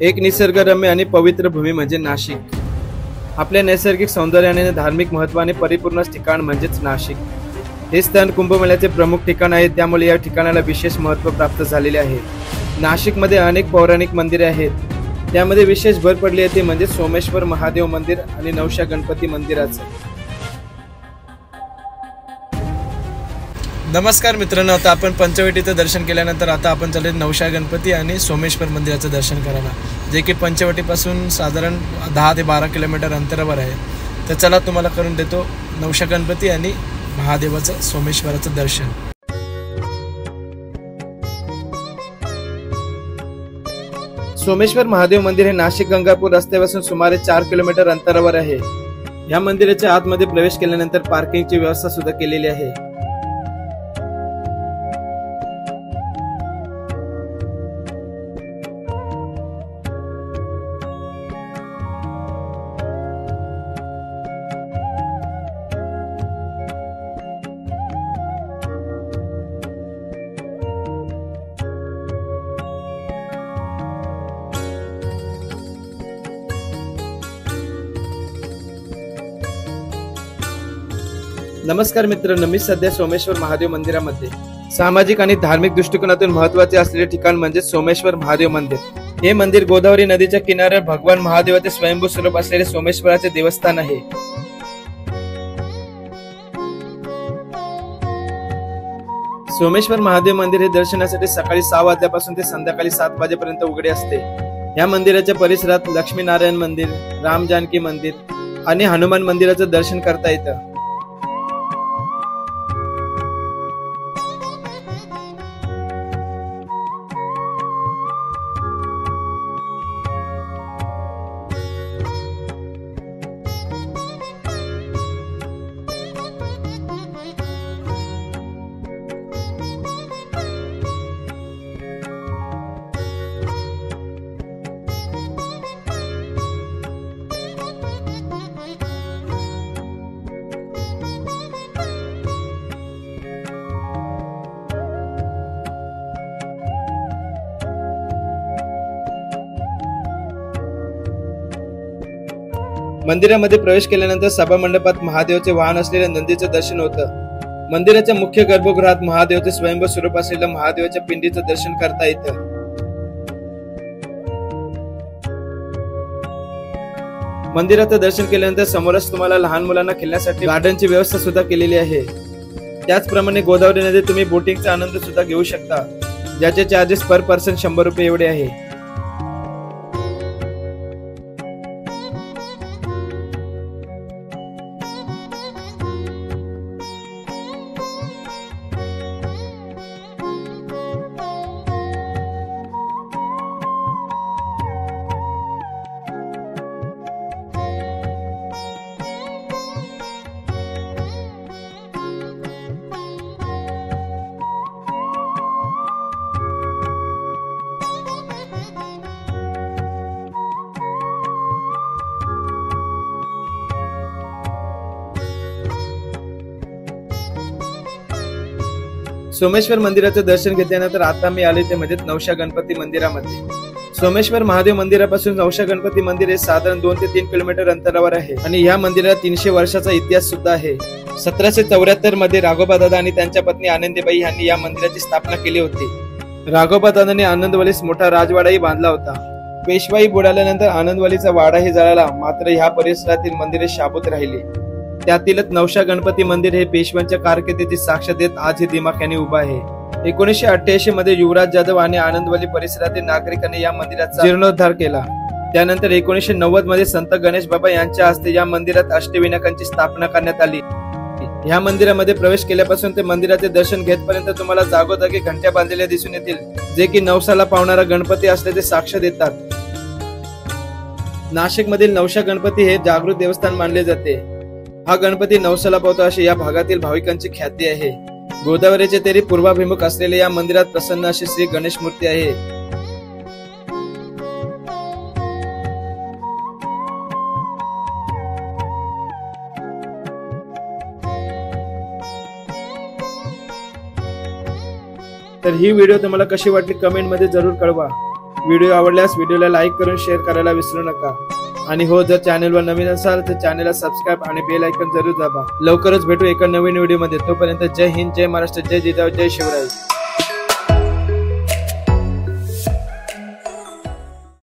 एक निसर्गरम्य आणि पवित्र भूमी म्हणजे नाशिक। आपल्या नैसर्गिक सौंदर्याने धार्मिक महत्त्वाने परिपूर्ण ठिकाण म्हणजेच नाशिक। हे स्थान कुंभमेळ्याचे प्रमुख ठिकाण आहे, त्यामुळे या ठिकाणाला विशेष महत्त्व प्राप्त झालेले आहे। नाशिकमध्ये अनेक पौराणिक मंदिरे आहेत, त्यामध्ये विशेष भर पडली आहे ते म्हणजे सोमेश्वर महादेव मंदिर आणि नवशा गणपती मंदिराचे। नमस्कार मित्रांनो, आता आपण पंचवटीचं दर्शन केल्यानंतर आता आपण चालले नवशा गणपती आणि सोमेश्वर मंदिराचं दर्शन करायला, जे की पंचवटीपासून साधारण 10 ते 12 किलोमीटर अंतरावर आहे। तर चला तुम्हाला करून देतो नवशा गणपती आणि महादेवाचं सोमेश्वराचं दर्शन। सोमेश्वर महादेव मंदिर हे नाशिक गंगापूर रस्त्यापासून सुमारे 4 किलोमीटर अंतरावर आहे। या मंदिराच्या आतमध्ये प्रवेश केल्यानंतर पार्किंगची व्यवस्था सुद्धा केलेली आहे। नमस्कार मित्रांनो, मी सध्या सोमेश्वर महादेव मंदिरामध्ये। सामाजिक आणि धार्मिक दृष्टिकोनातून महत्त्वाचे असलेले ठिकाण म्हणजे सोमेश्वर महादेव मंदिर। हे मंदिर गोदावरी नदीच्या किनाऱ्यावर भगवान महादेवाचे स्वयंभू स्वरूप असलेले सोमेश्वराचे देवस्थान आहे। सोमेश्वर महादेव मंदिर हे दर्शनासाठी सकाळी 6 वाजल्यापासून ते संध्याकाळी 7 वाजेपर्यंत उघडे असते। या मंदिराच्या परिसरात लक्ष्मीनारायण मंदिर, राम जानकी मंदिर आणि हनुमान मंदिराचं दर्शन करता येतं। मंदिरामध्ये प्रवेश केल्यानंतर सभा मंडपात महादेवाचे वाहन असलेल्या नंदीचे दर्शन होतं। मंदिराच्या मुख्य गर्भगृहात महादेवाचे स्वयंभू स्वरूप असलेल्या महादेवाच्या पिंडीचं दर्शन करता येतं। मंदिराचं दर्शन केल्यानंतर समोरच तुम्हाला लहान मुलांना खेळण्यासाठी गार्डनची व्यवस्था सुद्धा केलेली आहे। त्याचप्रमाणे गोदावरी नदी तुम्ही बोटिंगचा आनंद सुद्धा घेऊ शकता, ज्याचे चार्जेस पर पर्सन 100 रुपये एवढे आहे। सोमेश्वर मंदिराचं दर्शन घेतल्यानंतर आता मी आले ते म्हणजे नवशा गणपती मंदिरामध्ये। सोमेश्वर महादेव मंदिरापासून नवशा गणपती मंदिर हे साधारण 2 ते 3 किलोमीटर अंतरावर आहे आणि या मंदिराला 300 वर्षाचा इतिहास सुद्धा आहे। 1774 मध्ये राघोबा दादा आणि त्यांच्या पत्नी आनंदीबाई यांनी या मंदिराची स्थापना केली होती। राघोबा दादांनी आनंदवालीस मोठा राजवाडाही बांधला होता। पेशवाई बुडाल्यानंतर आनंदवालीचा वाडाही जळाला, मात्र ह्या परिसरातील मंदिरे शाबूत राहिली। त्यातीलच नवशा गणपती मंदिर हे पेशव्यांच्या कारकिर्दीची साक्ष देत आज हे दिमाख्याने उभा आहे। 1988 मध्ये युवराज जाधव आणि आनंदवाली परिसरातील नागरिकांनी या मंदिराचा जीर्णोद्धार केला। त्यानंतर 1990 मध्ये संत गणेश बाबा यांच्या हस्ते या मंदिरात अष्टविनायकांची स्थापना करण्यात आली। या मंदिरामध्ये प्रवेश केल्यापासून ते मंदिराचे दर्शन घेतपर्यंत तुम्हाला जागोजागी घंट्या बांधलेल्या दिसून येतील, जे की नवसाला पावणारा गणपती असल्याचे साक्ष देतात। नाशिक मधील नवशा गणपती हे जागृत देवस्थान मानले जाते। हा गणपती नवसाला पावतो अशी या भागातील भाविकांची ख्याती आहे। गोदावरीचे तेरी पूर्वाभिमुख असलेल्या या मंदिरात प्रसन्न अशी श्री गणेश मूर्ती आहे। तर ही व्हिडिओ तुम्हाला कशी वाटली कमेंट मध्ये जरूर कळवा। व्हिडिओ आवडल्यास व्हिडिओला लाईक करून शेअर करायला विसरू नका। आणि हो, जर चॅनलवर नवीन असाल तर चॅनलला सबस्क्राईब आणि बेल आयकॉन जरूर दाबा। लवकरच भेटू एका नवीन व्हिडिओ मध्ये। तोपर्यंत जय हिंद, जय महाराष्ट्र, जय जिजाऊ, जय शिवराय।